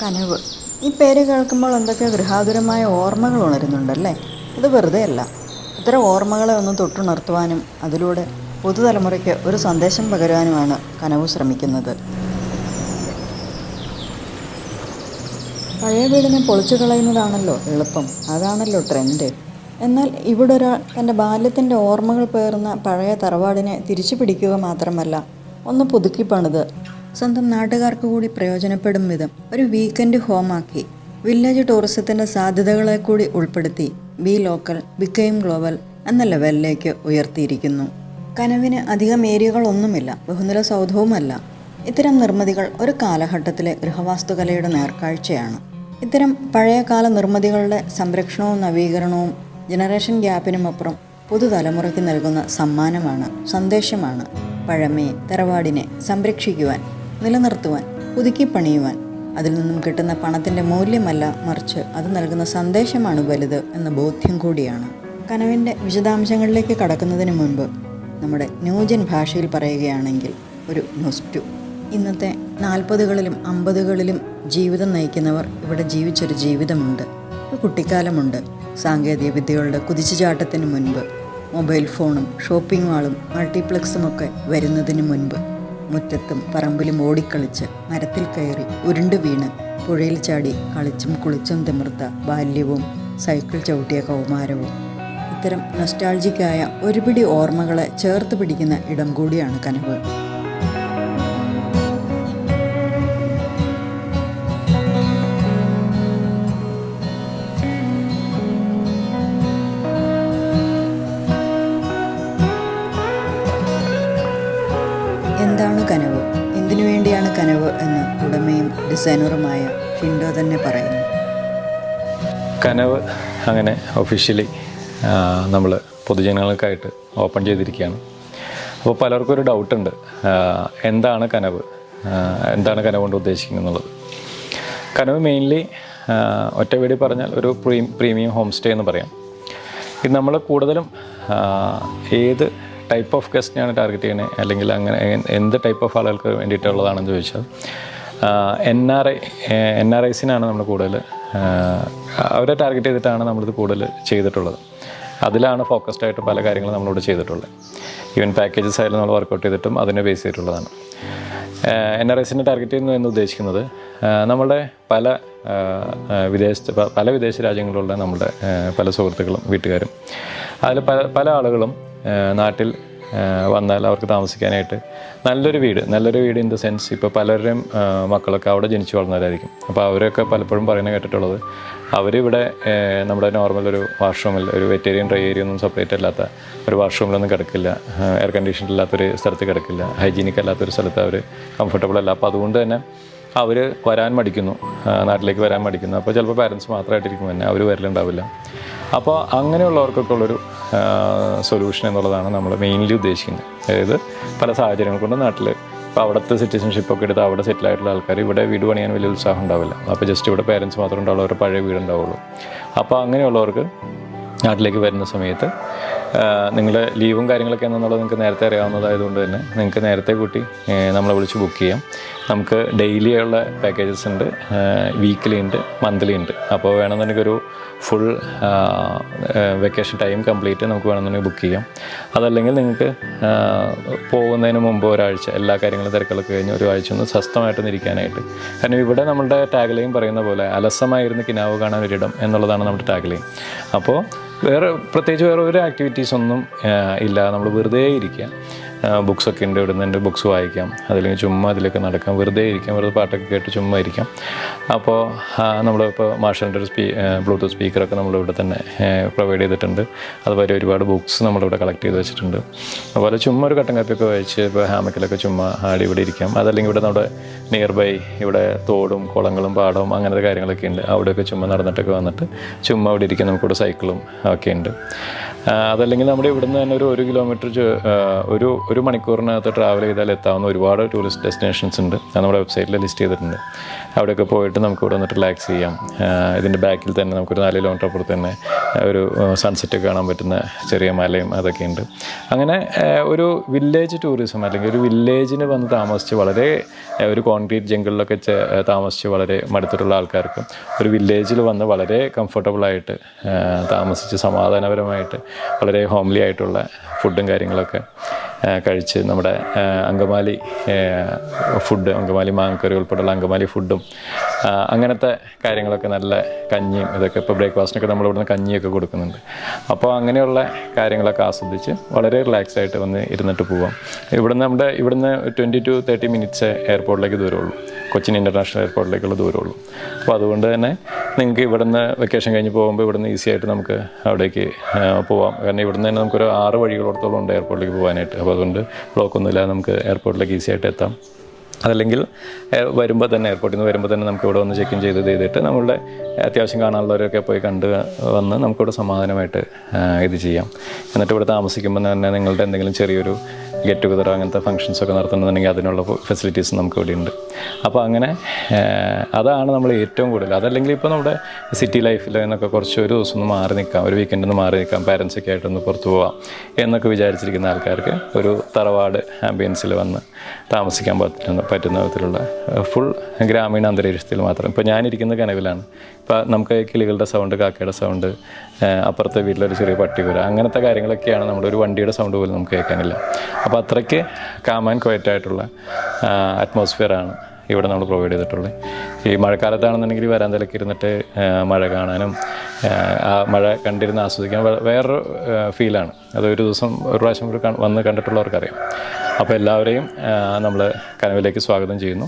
കനവ്. ഈ പേര് കേൾക്കുമ്പോൾ എന്തൊക്കെയോ ഗൃഹാതുരമായ ഓർമ്മകൾ ഉണരുന്നുണ്ടല്ലേ? ഇത് വെറുതെ അല്ല. ഇത്തരം ഓർമ്മകളെ ഒന്ന് തൊട്ടുണർത്തുവാനും അതിലൂടെ പുതുതലമുറയ്ക്ക് ഒരു സന്ദേശം പകരുവാനുമാണ് കനവ് ശ്രമിക്കുന്നത്. പഴയ വീടിനെ പൊളിച്ചു കളയുന്നതാണല്ലോ എളുപ്പം, അതാണല്ലോ ട്രെൻഡ്. എന്നാൽ ഇവിടെ ഒരാൾ തൻ്റെ ബാല്യത്തിൻ്റെ ഓർമ്മകൾ പേർന്ന പഴയ തറവാടിനെ തിരിച്ചു പിടിക്കുക മാത്രമല്ല, ഒന്ന് പുതുക്കി പണിത് സ്വന്തം നാട്ടുകാർക്ക് കൂടി പ്രയോജനപ്പെടും വിധം ഒരു വീക്കെൻഡ് ഹോമാക്കി വില്ലേജ് ടൂറിസത്തിൻ്റെ സാധ്യതകളെ കൂടി ഉൾപ്പെടുത്തി ബി ലോക്കൽ ബിക്കെയിം ഗ്ലോബൽ എന്ന ലെവലിലേക്ക് ഉയർത്തിയിരിക്കുന്നു. കനവിന് അധികം ഏരിയകളൊന്നുമില്ല, ബഹുനില സൗധവുമല്ല. ഇത്തരം നിർമ്മിതികൾ ഒരു കാലഘട്ടത്തിലെ ഗൃഹവാസ്തുകലയുടെ നേർക്കാഴ്ചയാണ്. ഇത്തരം പഴയകാല നിർമ്മിതികളുടെ സംരക്ഷണവും നവീകരണവും ജനറേഷൻ ഗ്യാപ്പിനുമപ്പുറം പുതുതലമുറയ്ക്ക് നൽകുന്ന സമ്മാനമാണ്, സന്ദേശമാണ്. പഴമയെ, തറവാടിനെ സംരക്ഷിക്കുവാൻ, നിലനിർത്തുവാൻ, പുതുക്കിപ്പണിയുവാൻ അതിൽ നിന്നും കിട്ടുന്ന പണത്തിൻ്റെ മൂല്യമല്ല, മറിച്ച് അത് നൽകുന്ന സന്ദേശമാണ് വലുത് എന്ന ബോധ്യം കൂടിയാണ്. കനവിൻ്റെ വിശദാംശങ്ങളിലേക്ക് കടക്കുന്നതിന് മുൻപ് നമ്മുടെ ന്യൂജൻ ഭാഷയിൽ പറയുകയാണെങ്കിൽ ഒരു നൊസ്റ്റു. ഇന്നത്തെ 40കളിലും 50കളിലും ജീവിതം നയിക്കുന്നവർ ഇവിടെ ജീവിച്ചൊരു ജീവിതമുണ്ട്, ഒരു കുട്ടിക്കാലമുണ്ട്. സാങ്കേതിക വിദ്യകളുടെ കുതിച്ചുചാട്ടത്തിന് മുൻപ്, മൊബൈൽ ഫോണും ഷോപ്പിംഗ് മാളും മൾട്ടിപ്ലക്സുമൊക്കെ വരുന്നതിന് മുൻപ് മുറ്റത്തും പറമ്പിലും ഓടിക്കളിച്ച്, മരത്തിൽ കയറി ഉരുണ്ടു വീണ്, പുഴയിൽ ചാടി കളിച്ചും കുളിച്ചും തിമിർത്ത ബാല്യവും സൈക്കിൾ ചവിട്ടിയ കൗമാരവും. ഇത്തരം നൊസ്റ്റാൾജിക്കായ ഒരുപിടി ഓർമ്മകളെ ചേർത്ത് പിടിക്കുന്ന ഇടം കൂടിയാണ് കനവ്. എന്താണ് കനവ്, എന്തിനു വേണ്ടിയാണ് കനവ് എന്ന് ഉടമയും ഡിസൈനറുമായ ഷിൻഡോ തന്നെ പറയുന്നു. കനവ് അങ്ങനെ ഒഫീഷ്യലി നമ്മൾ പൊതുജനങ്ങൾക്കായിട്ട് ഓപ്പൺ ചെയ്തിരിക്കുകയാണ്. അപ്പോൾ പലർക്കും ഒരു ഡൗട്ടുണ്ട്, എന്താണ് കനവ്, എന്താണ് കനവ് കൊണ്ട് ഉദ്ദേശിക്കുന്നത് എന്നുള്ളത്. കനവ് മെയിൻലി ഒറ്റ വീടി പറഞ്ഞാൽ ഒരു പ്രീമിയം ഹോം സ്റ്റേ എന്ന് പറയാം. ഇത് നമ്മൾ കൂടുതലും ഏത് ടൈപ്പ് ഓഫ് ഗസ്റ്റിനെയാണ് ടാർഗറ്റ് ചെയ്യുന്നത്, അല്ലെങ്കിൽ അങ്ങനെ എന്ത് ടൈപ്പ് ഓഫ് ആളുകൾക്ക് വേണ്ടിയിട്ടുള്ളതാണെന്ന് ചോദിച്ചാൽ NRIസിനാണ് നമ്മൾ കൂടുതൽ, അവരെ ടാർഗറ്റ് ചെയ്തിട്ടാണ് നമ്മളിത് കൂടുതൽ ചെയ്തിട്ടുള്ളത്. അതിലാണ് ഫോക്കസ്ഡ് ആയിട്ട് പല കാര്യങ്ങളും നമ്മളിവിടെ ചെയ്തിട്ടുള്ളത്. ഈവൻ പാക്കേജസ് ആയാലും നമ്മൾ വർക്കൗട്ട് ചെയ്തിട്ടും അതിനെ ബേസ് ചെയ്തിട്ടുള്ളതാണ്. NRIസിനെ ടാർഗറ്റ് ചെയ്യുന്നു എന്ന് ഉദ്ദേശിക്കുന്നത് നമ്മളുടെ പല വിദേശ രാജ്യങ്ങളിലുള്ള നമ്മുടെ പല സുഹൃത്തുക്കളും വീട്ടുകാരും അതിൽ പല ആളുകളും നാട്ടിൽ വന്നാൽ അവർക്ക് താമസിക്കാനായിട്ട് നല്ലൊരു വീട് ഇൻ ദ സെൻസ്, ഇപ്പോൾ പലരുടെയും മക്കളൊക്കെ അവിടെ ജനിച്ചു വളർന്നവരായിരിക്കും. അപ്പോൾ അവരൊക്കെ പലപ്പോഴും പറയുന്നത് കേട്ടിട്ടുള്ളത്, അവരിവിടെ നമ്മുടെ നോർമൽ ഒരു വാഷ്റൂമിൽ, ഒരു വെറ്റേറിയൻ ഡ്രൈ ഏരിയ ഒന്നും സെപ്പറേറ്റ് അല്ലാത്ത ഒരു വാഷ്റൂമിലൊന്നും കിടക്കില്ല, എയർ കണ്ടീഷൻ ഇല്ലാത്തൊരു സ്ഥലത്ത് കിടക്കില്ല, ഹൈജീനിക് അല്ലാത്തൊരു സ്ഥലത്ത് അവർ കംഫർട്ടബിൾ അല്ല. അപ്പോൾ അതുകൊണ്ട് തന്നെ അവർ വരാൻ മടിക്കുന്നു, നാട്ടിലേക്ക് വരാൻ മടിക്കുന്നു. അപ്പോൾ ചിലപ്പോൾ പാരൻസ് മാത്രമായിട്ടിരിക്കും തന്നെ, അവർ വരലുണ്ടാവില്ല. അപ്പോൾ അങ്ങനെയുള്ളവർക്കൊക്കെ ഉള്ളൊരു സൊല്യൂഷൻ എന്നുള്ളതാണ് നമ്മൾ മെയിൻലി ഉദ്ദേശിക്കുന്നത്. അതായത് പല സാഹചര്യങ്ങൾ കൊണ്ട് നാട്ടിൽ ഇപ്പോൾ അവിടുത്തെ സിറ്റിസൺഷിപ്പൊക്കെ എടുത്ത് അവിടെ സെറ്റിലായിട്ടുള്ള ആൾക്കാർ ഇവിടെ വീട് പണിയാൻ വലിയ ഉത്സാഹം ഉണ്ടാവില്ല. അപ്പോൾ ജസ്റ്റ് ഇവിടെ പേരൻസ് മാത്രം ഉണ്ടാവുള്ളൂ, അവരുടെ പഴയ വീടുണ്ടാവുള്ളൂ. അപ്പോൾ അങ്ങനെയുള്ളവർക്ക് നാട്ടിലേക്ക് വരുന്ന സമയത്ത് നിങ്ങളുടെ ലീവും കാര്യങ്ങളൊക്കെ എന്നുള്ളത് നിങ്ങൾക്ക് നേരത്തെ അറിയാവുന്നതായതുകൊണ്ട് തന്നെ നിങ്ങൾക്ക് നേരത്തെ കൂട്ടി നമ്മളെ വിളിച്ച് ബുക്ക് ചെയ്യാം. നമുക്ക് ഡെയിലി ഉള്ള പാക്കേജസ് ഉണ്ട്, വീക്ക്ലി ഉണ്ട്, മന്ത്ലി ഉണ്ട്. അപ്പോൾ വേണമെന്നുണ്ടെങ്കിൽ ഒരു ഫുൾ വെക്കേഷൻ ടൈം കംപ്ലീറ്റ് നമുക്ക് വേണമെന്നുണ്ടെങ്കിൽ ബുക്ക് ചെയ്യാം. അതല്ലെങ്കിൽ നിങ്ങൾക്ക് പോകുന്നതിന് മുമ്പ് ഒരാഴ്ച എല്ലാ കാര്യങ്ങളും തിരക്കുകളൊക്കെ കഴിഞ്ഞ് ഒരാഴ്ച ഒന്ന് സ്വസ്ഥമായിട്ടൊന്ന് ഇരിക്കാനായിട്ട്. കാരണം ഇവിടെ നമ്മളുടെ ടാഗ്ലൈൻ പറയുന്ന പോലെ അലസമായിരുന്ന് കിനാവ് കാണാൻ ഒരിടം എന്നുള്ളതാണ് നമ്മുടെ ടാഗ്ലൈൻ. അപ്പോൾ പ്രത്യേകിച്ച് വേറെ ഒരു ആക്ടിവിറ്റീസ് ഒന്നും ഇല്ല, നമ്മൾ വെറുതെ ഇരിക്കുക. ബുക്സൊക്കെ ഉണ്ട്, ഇവിടെ നിന്ന് ബുക്സ് വായിക്കാം, അതല്ലെങ്കിൽ ചുമ്മാ അതിലൊക്കെ നടക്കാം, വെറുതെ ഇരിക്കാം, വെറുതെ പാട്ടൊക്കെ കേട്ട് ചുമ്മാ ഇരിക്കാം. അപ്പോൾ നമ്മളിപ്പോൾ മാർഷലിൻ്റെ ഒരു ബ്ലൂടൂത്ത് സ്പീക്കറൊക്കെ നമ്മളിവിടെ തന്നെ പ്രൊവൈഡ് ചെയ്തിട്ടുണ്ട്. അതുപോലെ ഒരുപാട് ബുക്സ് നമ്മളിവിടെ കളക്ട് ചെയ്ത് വെച്ചിട്ടുണ്ട്. അതുപോലെ ചുമ്മാ ഒരു കട്ടൻ കാപ്പിയൊക്കെ വായിച്ച് ഇപ്പോൾ ഹാമക്കിലൊക്കെ ചുമ്മാ ആടി ഇവിടെ ഇരിക്കാം. അതല്ലെങ്കിൽ ഇവിടെ നമ്മുടെ നിയർ ബൈ ഇവിടെ തോടും കുളങ്ങളും പാടവും അങ്ങനത്തെ കാര്യങ്ങളൊക്കെ ഉണ്ട്. അവിടെയൊക്കെ ചുമ്മാ നടന്നിട്ടൊക്കെ വന്നിട്ട് ചുമ്മാ ഇവിടെ ഇരിക്കാൻ നമുക്കിവിടെ സൈക്കിളും ഒക്കെ ഉണ്ട്. അതല്ലെങ്കിൽ നമ്മുടെ ഇവിടുന്ന് തന്നെ ഒരു കിലോമീറ്റർ ഒരു മണിക്കൂറിനകത്ത് ട്രാവൽ ചെയ്താൽ എത്താവുന്ന ഒരുപാട് ടൂറിസ്റ്റ് ഡെസ്റ്റിനേഷൻസ് ഉണ്ട്. അത് നമ്മുടെ വെബ്സൈറ്റിൽ ലിസ്റ്റ് ചെയ്തിട്ടുണ്ട്. അവിടെയൊക്കെ പോയിട്ട് നമുക്ക് ഇവിടെ വന്നിട്ട് റിലാക്സ് ചെയ്യാം. ഇതിൻ്റെ ബാക്കിൽ തന്നെ നമുക്കൊരു 4 കിലോമീറ്റർ അപ്പുറത്ത് തന്നെ ഒരു സൺസെറ്റ് കാണാൻ പറ്റുന്ന ചെറിയ മലയും അതൊക്കെ ഉണ്ട്. അങ്ങനെ ഒരു വില്ലേജ് ടൂറിസം അല്ലെങ്കിൽ ഒരു വില്ലേജിന് വന്ന് താമസിച്ച് വളരെ ഒരു കോൺക്രീറ്റ് ജംഗിളിലൊക്കെ താമസിച്ച് വളരെ മടുത്തിട്ടുള്ള ആൾക്കാർക്ക് ഒരു വില്ലേജിൽ വന്ന് വളരെ കംഫർട്ടബിളായിട്ട് താമസിച്ച് സമാധാനപരമായിട്ട് വളരെ ഹോംലി ആയിട്ടുള്ള ഫുഡും കാര്യങ്ങളൊക്കെ കഴിച്ച് നമ്മുടെ അങ്കമാലി ഫുഡ്, അങ്കമാലി മാങ്ങക്കറി ഉൾപ്പെടെയുള്ള അങ്കമാലി ഫുഡും അങ്ങനത്തെ കാര്യങ്ങളൊക്കെ, നല്ല കഞ്ഞിയും ഇതൊക്കെ ഇപ്പോൾ ബ്രേക്ക്ഫാസ്റ്റിനൊക്കെ നമ്മൾ ഇവിടുന്ന് കഞ്ഞിയൊക്കെ കൊടുക്കുന്നുണ്ട്. അപ്പോൾ അങ്ങനെയുള്ള കാര്യങ്ങളൊക്കെ ആസ്വദിച്ച് വളരെ റിലാക്സ് ആയിട്ട് വന്ന് ഇരുന്നിട്ട് പോവാം. ഇവിടുന്ന് 20 to 30 മിനിറ്റ്സ് എയർപോർട്ടിലേക്ക് ദൂരമുള്ളൂ, കൊച്ചിൻ ഇൻ്റർനാഷണൽ എയർപോർട്ടിലേക്കുള്ള ദൂരമുള്ളൂ. അപ്പോൾ അതുകൊണ്ട് തന്നെ നിങ്ങൾക്ക് ഇവിടുന്ന് വെക്കേഷൻ കഴിഞ്ഞ് പോകുമ്പോൾ ഇവിടുന്ന് ഈസി ആയിട്ട് നമുക്ക് അവിടേക്ക് പോവാം. കാരണം ഇവിടുന്ന് തന്നെ നമുക്കൊരു 6 വഴികളോടത്തോളം ഉണ്ട് എയർപോർട്ടിലേക്ക് പോകാനായിട്ട്. അപ്പോൾ അതുകൊണ്ട് ബ്ലോക്കൊന്നുമില്ല, നമുക്ക് എയർപോർട്ടിലേക്ക് ഈസി ആയിട്ട് എത്താം. അതല്ലെങ്കിൽ വരുമ്പോൾ തന്നെ എയർപോർട്ടിൽ നിന്ന് വരുമ്പോൾ തന്നെ നമുക്ക് ഇവിടെ വന്ന് ചെക്ക് ഇൻ ചെയ്തിട്ട് നമ്മളുടെ അത്യാവശ്യം കാണാനുള്ളവരൊക്കെ പോയി കണ്ട് വന്ന് നമുക്കിവിടെ സമാധാനമായിട്ട് ഇത് ചെയ്യാം. എന്നിട്ട് ഇവിടെ താമസിക്കുമ്പോൾ തന്നെ നിങ്ങളുടെ എന്തെങ്കിലും ചെറിയൊരു ഗെറ്റ് ടുഗദർ അങ്ങനത്തെ ഫങ്ഷൻസൊക്കെ നടത്തുന്നുണ്ടെങ്കിൽ അതിനുള്ള ഫെസിലിറ്റീസ് നമുക്ക് ഇവിടെ ഉണ്ട്. അപ്പോൾ അങ്ങനെ അതാണ് നമ്മൾ ഏറ്റവും കൂടുതൽ. അതല്ലെങ്കിൽ ഇപ്പോൾ നമ്മുടെ സിറ്റി ലൈഫിൽ എന്നൊക്കെ കുറച്ച് ഒരു ദിവസം ഒന്ന് മാറി നിൽക്കാം, ഒരു വീക്കെൻഡ് ഒന്ന് മാറി നിൽക്കാം, പാരൻസൊക്കെ ആയിട്ടൊന്ന് പുറത്ത് പോവാം എന്നൊക്കെ വിചാരിച്ചിരിക്കുന്ന ആൾക്കാർക്ക് ഒരു തറവാട് ആംബിയൻസിൽ വന്ന് താമസിക്കാൻ പറ്റുന്ന വിധത്തിലുള്ള ഫുൾ ഗ്രാമീണ അന്തരീക്ഷത്തിൽ മാത്രം. ഇപ്പോൾ ഞാനിരിക്കുന്ന കനവിലാണ്. ഇപ്പോൾ നമുക്ക് കിളികളുടെ സൗണ്ട്, കാക്കയുടെ സൗണ്ട്, അപ്പുറത്തെ വീട്ടിലൊരു ചെറിയ പട്ടികുര, അങ്ങനത്തെ കാര്യങ്ങളൊക്കെയാണ്. നമ്മുടെ ഒരു വണ്ടിയുടെ സൗണ്ട് പോലും നമുക്ക് കേൾക്കാനില്ല. അപ്പോൾ അത്രയ്ക്ക് കാം ആൻഡ് ക്വയറ്റ് ആയിട്ടുള്ള അറ്റ്മോസ്ഫിയറാണ് ഇവിടെ നമ്മൾ പ്രൊവൈഡ് ചെയ്തിട്ടുള്ളത്. ഈ മഴക്കാലത്താണെന്നുണ്ടെങ്കിൽ വരാന്തയിലൊക്കെ ഇരുന്നിട്ട് മഴ കാണാനും ആ മഴ കണ്ടിരുന്ന് ആസ്വദിക്കാൻ വേറൊരു ഫീലാണ്. അതൊരു ദിവസം ഒരു പ്രാവശ്യം വന്ന് കണ്ടിട്ടുള്ളവർക്കറിയാം. അപ്പോൾ എല്ലാവരെയും നമ്മൾ കനവിലേക്ക് സ്വാഗതം ചെയ്യുന്നു.